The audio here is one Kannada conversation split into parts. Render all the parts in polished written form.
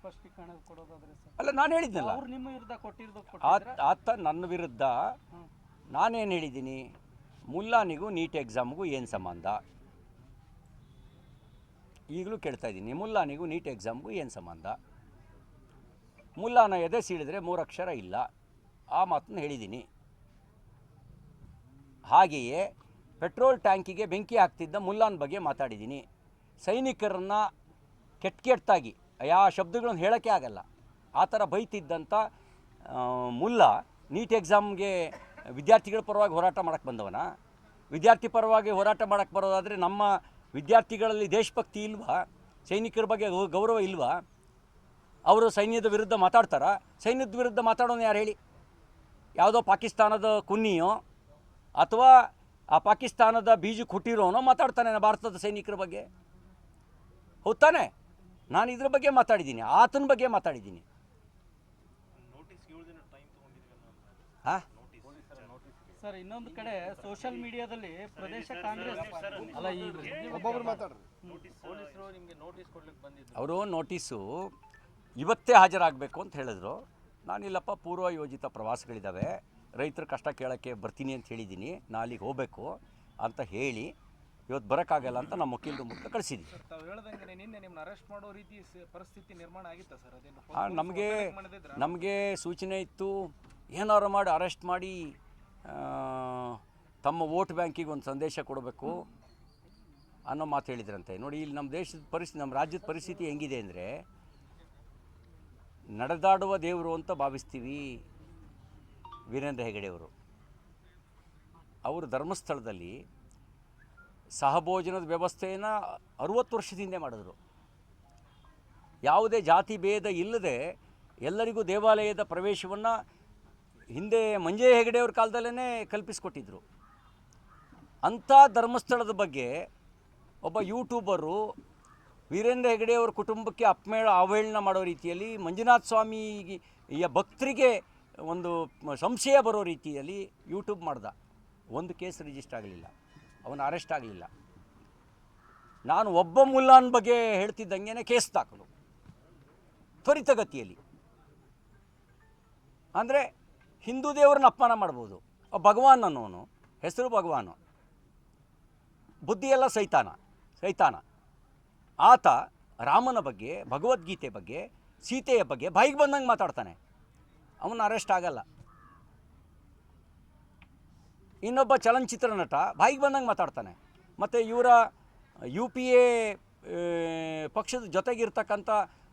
ಸ್ಪಷ್ಟೀಕರಣ ಕೊಡೋದಾದ್ರೆ ಸರ್, ಅಲ್ಲ ನಾನು ಹೇಳಿದ್ನಲ್ಲ, ಅವ್ರು ನಿಮ್ಮ ವಿರುದ್ಧ ಆತ ನನ್ನ ವಿರುದ್ಧ ನಾನೇನು ಹೇಳಿದ್ದೀನಿ, ಮುಲ್ಲಾನಿಗೂ ನೀಟ್ ಎಕ್ಸಾಮ್ಗೂ ಏನು ಸಂಬಂಧ? ಈಗಲೂ ಕೇಳ್ತಾ ಇದ್ದೀನಿ, ಮುಲ್ಲಾನಿಗೂ ನೀಟ್ ಎಕ್ಸಾಮ್ಗೂ ಏನು ಸಂಬಂಧ? ಮುಲ್ಲಾನ ಎದೆ ಸೀಳಿದ್ರೆ 3 ಅಕ್ಷರ ಇಲ್ಲ, ಆ ಮಾತನ್ನು ಹೇಳಿದ್ದೀನಿ. ಹಾಗೆಯೇ ಪೆಟ್ರೋಲ್ ಟ್ಯಾಂಕಿಗೆ ಬೆಂಕಿ ಹಾಕ್ತಿದ್ದ ಮುಲ್ಲಾನ ಬಗ್ಗೆ ಮಾತಾಡಿದ್ದೀನಿ. ಸೈನಿಕರನ್ನು ಕೆಟ್ಟಾಗಿ ಯಾವ ಶಬ್ದಗಳನ್ನು ಹೇಳೋಕ್ಕೆ ಆಗಲ್ಲ ಆ ಥರ ಬೈತಿದ್ದಂಥ ಮುಲ್ಲಾ ನೀಟ್ ಎಕ್ಸಾಮ್ಗೆ ವಿದ್ಯಾರ್ಥಿಗಳ ಪರವಾಗಿ ಹೋರಾಟ ಮಾಡೋಕ್ಕೆ ಬಂದವನ? ವಿದ್ಯಾರ್ಥಿ ಪರವಾಗಿ ಹೋರಾಟ ಮಾಡೋಕ್ಕೆ ಬರೋದಾದರೆ ನಮ್ಮ ವಿದ್ಯಾರ್ಥಿಗಳಲ್ಲಿ ದೇಶಭಕ್ತಿ ಇಲ್ವಾ? ಸೈನಿಕರ ಬಗ್ಗೆ ಗೌರವ ಇಲ್ವಾ? ಅವರು ಸೈನ್ಯದ ವಿರುದ್ಧ ಮಾತಾಡ್ತಾರಾ? ಸೈನ್ಯದ ವಿರುದ್ಧ ಮಾತಾಡೋನು ಯಾರು ಹೇಳಿ? ಯಾವುದೋ ಪಾಕಿಸ್ತಾನದ ಕುನ್ನಿಯೋ ಅಥವಾ ಆ ಪಾಕಿಸ್ತಾನದ ಬೀಜಕ್ಕೆ ಹುಟ್ಟಿರೋನೋ ಮಾತಾಡ್ತಾನೆ ಭಾರತದ ಸೈನಿಕರ ಬಗ್ಗೆ? ಹೌದಾನೆ? ನಾನು ಇದ್ರ ಬಗ್ಗೆ ಮಾತಾಡಿದ್ದೀನಿ, ಆತನ ಬಗ್ಗೆ ಮಾತಾಡಿದ್ದೀನಿ. ಹಾಂ ಸರ್, ಇನ್ನೊಂದು ಕಡೆ ಸೋಷಿಯಲ್ ಮೀಡಿಯಾದಲ್ಲಿ ಪ್ರದೇಶ ಕಾಂಗ್ರೆಸ್ ಅಲ್ಲ, ಅವರು ನೋಟಿಸು ಇವತ್ತೇ ಹಾಜರಾಗಬೇಕು ಅಂತ ಹೇಳಿದ್ರು. ನಾನಿಲ್ಲಪ್ಪ, ಪೂರ್ವ ಯೋಜಿತ ಪ್ರವಾಸಗಳಿದ್ದಾವೆ, ರೈತರ ಕಷ್ಟ ಕೇಳೋಕ್ಕೆ ಬರ್ತೀನಿ ಅಂತ ಹೇಳಿದ್ದೀನಿ, ನಾಳೆಗೆ ಹೋಗಬೇಕು ಅಂತ ಹೇಳಿ ಇವತ್ತು ಬರೋಕ್ಕಾಗಲ್ಲ ಅಂತ ನಮ್ಮ ವಕೀಲರ ಮೂಲಕ ಕಳಿಸಿದ್ವಿ. ತಾವು ಹೇಳ್ದಂಗೆ ನಿನ್ನೆ ನಿಮ್ಮನ್ನ ಅರೆಸ್ಟ್ ಮಾಡೋ ರೀತಿ ಪರಿಸ್ಥಿತಿ ನಿರ್ಮಾಣ ಆಗಿತ್ತಾ ಸರ್? ಅದೇನು ನಮಗೆ ಸೂಚನೆ ಇತ್ತು, ಏನಾರು ಮಾಡಿ ಅರೆಸ್ಟ್ ಮಾಡಿ ತಮ್ಮ ವೋಟ್ ಬ್ಯಾಂಕಿಗೆ ಒಂದು ಸಂದೇಶ ಕೊಡಬೇಕು ಅನ್ನೋ ಮಾತು ಹೇಳಿದ್ರಂತೆ. ನೋಡಿ, ಇಲ್ಲಿ ನಮ್ಮ ದೇಶದ ಪರಿಸ್ಥಿತಿ, ನಮ್ಮ ರಾಜ್ಯದ ಪರಿಸ್ಥಿತಿ ಹೆಂಗಿದೆ ಅಂದರೆ, ನಡೆದಾಡುವ ದೇವರು ಅಂತ ಭಾವಿಸ್ತೀವಿ ವೀರೇಂದ್ರ ಹೆಗಡೆಯವರು. ಅವರು ಧರ್ಮಸ್ಥಳದಲ್ಲಿ ಸಹಭೋಜನದ ವ್ಯವಸ್ಥೆಯನ್ನು 60 ವರ್ಷದ ಹಿಂದೆ ಮಾಡಿದ್ರು. ಯಾವುದೇ ಜಾತಿ ಭೇದ ಇಲ್ಲದೆ ಎಲ್ಲರಿಗೂ ದೇವಾಲಯದ ಪ್ರವೇಶವನ್ನು ಹಿಂದೆ ಮಂಜೆ ಹೆಗಡೆಯವ್ರ ಕಾಲದಲ್ಲೇ ಕಲ್ಪಿಸಿಕೊಟ್ಟಿದ್ರು. ಅಂಥ ಧರ್ಮಸ್ಥಳದ ಬಗ್ಗೆ ಒಬ್ಬ ಯೂಟ್ಯೂಬರು ವೀರೇಂದ್ರ ಹೆಗಡೆಯವ್ರ ಕುಟುಂಬಕ್ಕೆ ಅವಹೇಳನ ಮಾಡೋ ರೀತಿಯಲ್ಲಿ, ಮಂಜುನಾಥ ಸ್ವಾಮಿಯ ಭಕ್ತರಿಗೆ ಒಂದು ಸಂಶಯ ಬರೋ ರೀತಿಯಲ್ಲಿ ಯೂಟ್ಯೂಬ್ ಮಾಡ್ದ. ಒಂದು ಕೇಸ್ ರಿಜಿಸ್ಟರ್ ಆಗಲಿಲ್ಲ, ಅವನು ಅರೆಸ್ಟ್ ಆಗಲಿಲ್ಲ. ನಾನು ಒಬ್ಬ ಮುಲ್ಲಾನ ಬಗ್ಗೆ ಹೇಳ್ತಿದ್ದಂಗೆ ಕೇಸ್ ದಾಖಲು ತ್ವರಿತಗತಿಯಲ್ಲಿ. ಅಂದರೆ ಹಿಂದೂ ದೇವರನ್ನ ಅಪಮಾನ ಮಾಡ್ಬೋದು. ಭಗವಾನ್ ಅನ್ನೋನು, ಹೆಸರು ಭಗವಾನು, ಬುದ್ಧಿಯೆಲ್ಲ ಸೈತಾನ. ಆತ ರಾಮನ ಬಗ್ಗೆ, ಭಗವದ್ಗೀತೆ ಬಗ್ಗೆ, ಸೀತೆಯ ಬಗ್ಗೆ ಬಾಯಿಗೆ ಬಂದಂಗೆ ಮಾತಾಡ್ತಾನೆ, ಅವನು ಅರೆಸ್ಟ್ ಆಗಲ್ಲ. ಇನ್ನೊಬ್ಬ ಚಲನಚಿತ್ರ ನಟ ಬಾಯಿಗೆ ಬಂದಂಗೆ ಮಾತಾಡ್ತಾನೆ. ಮತ್ತು ಇವರ UPA ಪಕ್ಷದ ಜೊತೆಗಿರ್ತಕ್ಕಂಥ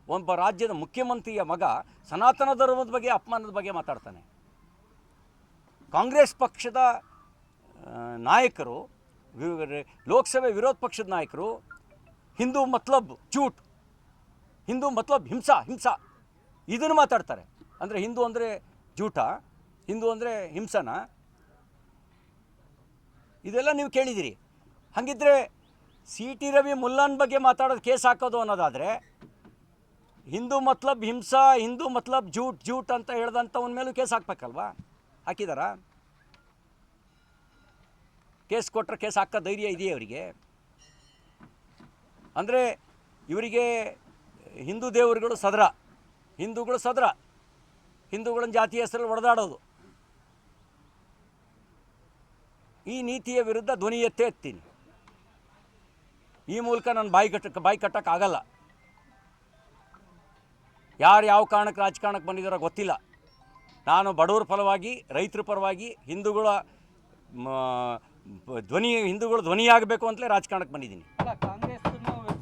ಒಬ್ಬ ರಾಜ್ಯದ ಮುಖ್ಯಮಂತ್ರಿಯ ಮಗ ಸನಾತನ ಧರ್ಮದ ಬಗ್ಗೆ, ಅಪಮಾನದ ಬಗ್ಗೆ ಮಾತಾಡ್ತಾನೆ. ಕಾಂಗ್ರೆಸ್ ಪಕ್ಷದ ನಾಯಕರು, ಲೋಕಸಭೆ ವಿರೋಧ ಪಕ್ಷದ ನಾಯಕರು ಹಿಂದೂ ಮತ್ಲಬ್ ಝೂಟ್, ಹಿಂದೂ ಮತ್ಲಬ್ ಹಿಂಸಾ ಇದನ್ನು ಮಾತಾಡ್ತಾರೆ. ಅಂದರೆ ಹಿಂದೂ ಅಂದರೆ ಝೂಟ, ಹಿಂದೂ ಅಂದರೆ ಹಿಂಸನ? ಇದೆಲ್ಲ ನೀವು ಕೇಳಿದಿರಿ. ಹಾಗಿದ್ದರೆ CT ರವಿ ಮುಲ್ಲಾನ್ ಬಗ್ಗೆ ಮಾತಾಡೋದು ಕೇಸ್ ಹಾಕೋದು ಅನ್ನೋದಾದರೆ, ಹಿಂದೂ ಮತ್ಲಬ್ ಹಿಂಸಾ, ಹಿಂದೂ ಮತ್ಲಬ್ ಝೂಟ್ ಅಂತ ಹೇಳ್ದಂಥವನ ಮೇಲೂ ಕೇಸ್ ಹಾಕ್ಬೇಕಲ್ವಾ? ಹಾಕಿದಾರಾ? ಕೇಸ್ ಕೊಟ್ಟರೆ ಕೇಸ್ ಹಾಕೋ ಧೈರ್ಯ ಇದೆಯೇ ಅವರಿಗೆ? ಅಂದರೆ ಇವರಿಗೆ ಹಿಂದೂ ದೇವರುಗಳು ಸದರ, ಹಿಂದೂಗಳನ್ನ ಜಾತಿ ಹೆಸರಲ್ಲಿ ಹೊಡೆದಾಡೋದು. ಈ ನೀತಿಯ ವಿರುದ್ಧ ಧ್ವನಿ ಎತ್ತೀನಿ. ಈ ಮೂಲಕ ನಾನು ಬಾಯಿ ಕಟ್ಟಕ್ಕಾಗಲ್ಲ. ಯಾರು ಯಾವ ಕಾರಣಕ್ಕೆ ರಾಜಕಾರಣಕ್ಕೆ ಬಂದಿದ್ದಾರೋ ಗೊತ್ತಿಲ್ಲ. ನಾನು ಬಡವರ ಪರವಾಗಿ, ರೈತರ ಪರವಾಗಿ, ಹಿಂದೂಗಳು ಧ್ವನಿಯಾಗಬೇಕು ಅಂತಲೇ ರಾಜಕಾರಣಕ್ಕೆ ಬಂದಿದ್ದೀನಿ.